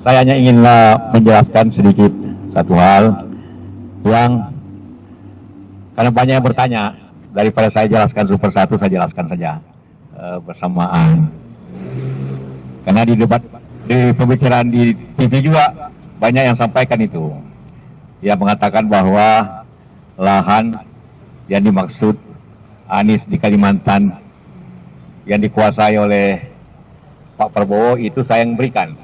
Saya hanya ingin menjelaskan sedikit satu hal yang karena banyak yang bertanya, daripada saya jelaskan satu persatu, saya jelaskan saja bersamaan. Karena di debat, di pembicaraan di TV juga banyak yang sampaikan itu. Dia mengatakan bahwa lahan yang dimaksud Anies di Kalimantan yang dikuasai oleh Pak Prabowo itu saya yang berikan.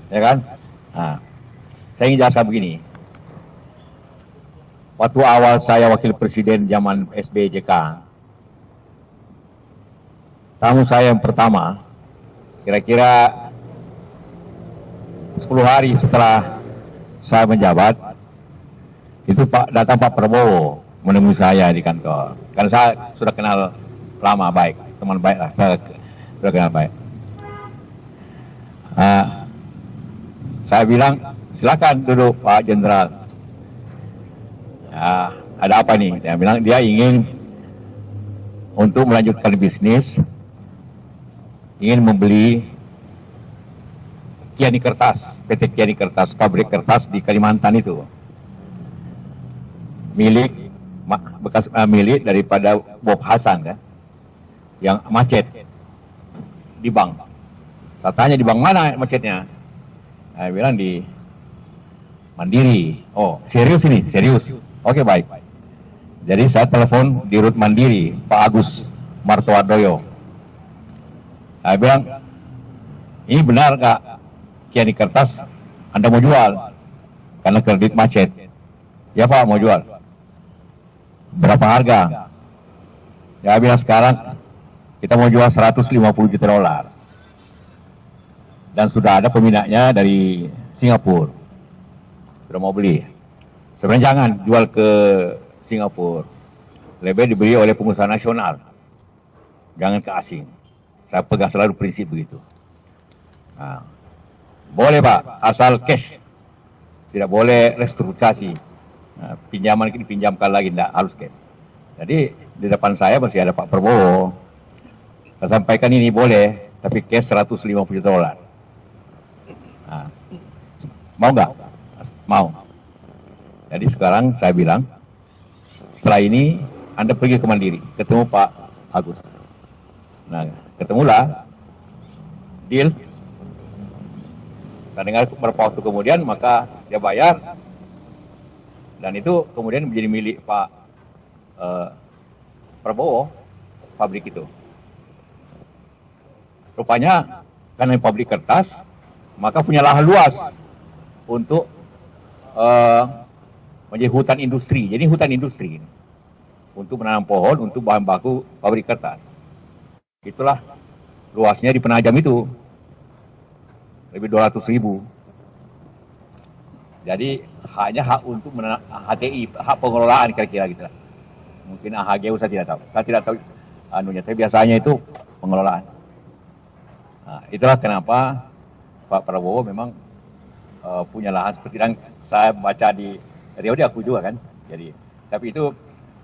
Ya kan? Nah, saya ingin jelaskan begini. Waktu awal saya wakil presiden zaman SBY JK, tamu saya yang pertama, kira-kira 10 hari setelah saya menjabat, itu datang Pak Prabowo menemui saya di kantor. Karena saya sudah kenal lama baik, teman baik lah, saya sudah kenal baik. Saya bilang, silakan duduk Pak Jenderal. Ya, ada apa nih? Dia bilang dia ingin untuk melanjutkan bisnis, ingin membeli Kiani Kertas, PT Kiani Kertas, pabrik kertas di Kalimantan itu. Bekas milik daripada Bob Hasan kan, yang macet di bank. Saya tanya di bank mana macetnya? Saya bilang di Mandiri. Oh, serius ini? Serius. Oke, baik. Jadi saya telepon di Rut Mandiri, Pak Agus Martowardoyo. Saya bilang, ini benar nggak Kiani Kertas Anda mau jual? Karena kredit macet. Ya Pak, mau jual. Berapa harga? Ya bilang sekarang kita mau jual 150 juta dolar. Dan sudah ada peminatnya dari Singapura. Sudah mau beli. Sebenarnya jangan jual ke Singapura. Lebih dibeli oleh pengusaha nasional. Jangan ke asing. Saya pegang selalu prinsip begitu. Nah, boleh Pak, asal cash. Tidak boleh restrukturisasi. Nah, pinjaman dipinjamkan lagi, tidak harus cash. Jadi di depan saya masih ada Pak Prabowo. Saya sampaikan ini boleh, tapi cash 150 juta dolar. Nah, mau nggak? Mau. Jadi sekarang saya bilang, setelah ini Anda pergi ke Mandiri, ketemu Pak Agus. Nah, ketemulah, deal. Dan dengan beberapa waktu kemudian, maka dia bayar. Dan itu kemudian menjadi milik Pak Prabowo, pabrik itu. Rupanya, karena pabrik kertas, maka punya lahan luas untuk menjadi hutan industri. Jadi hutan industri untuk menanam pohon, untuk bahan baku pabrik kertas. Itulah luasnya di Penajam itu. Lebih 200.000. Jadi haknya hak untuk HTI, hak pengelolaan kira-kira gitu lah. Mungkin AHGU saya tidak tahu. Saya tidak tahu anunya, tapi biasanya itu pengelolaan. Nah, itulah kenapa Pak Prabowo memang punya lahan seperti yang saya baca di Riau, dia aku juga kan. Jadi, tapi itu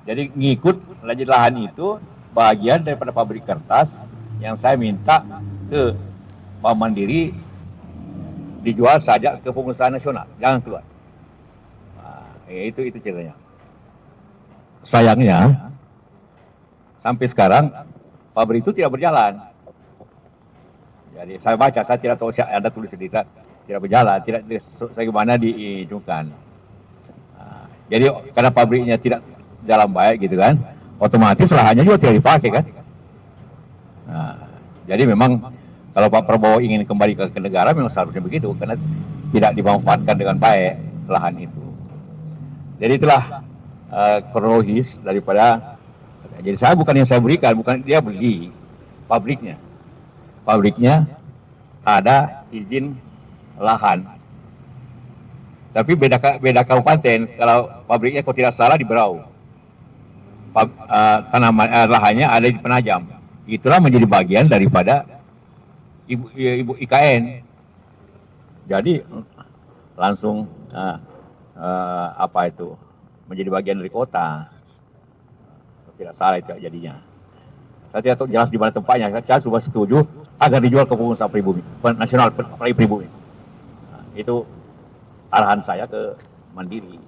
jadi ngikut lanjut lahan itu bagian daripada pabrik kertas yang saya minta ke Bank Mandiri dijual saja ke pengusaha nasional, jangan keluar. Nah, itu ceritanya. Sayangnya sampai sekarang pabrik itu tidak berjalan. Jadi saya baca, saya tidak tahu ada tulis cerita tidak berjalan, tidak bagaimana diizinkan. Nah, jadi karena pabriknya tidak jalan baik gitu kan, otomatis lahannya juga tidak dipakai kan. Nah, jadi memang kalau Pak Prabowo ingin kembali ke negara memang seharusnya begitu, karena tidak dimanfaatkan dengan baik lahan itu. Jadi itulah kronologis daripada. Jadi saya bukan yang saya berikan, bukan dia beli pabriknya. Pabriknya ada izin lahan. Tapi beda kabupaten. Kalau pabriknya kalau tidak salah di Berau, tanaman lahannya ada di Penajam. Itulah menjadi bagian daripada ibu IKN. Jadi langsung apa itu menjadi bagian dari kota. Tidak salah itu jadinya. Saya tidak tahu jelas di mana tempatnya. Saya cuma setuju agar dijual ke pengusaha pribumi, nasional pribumi. Itu arahan saya ke Mandiri.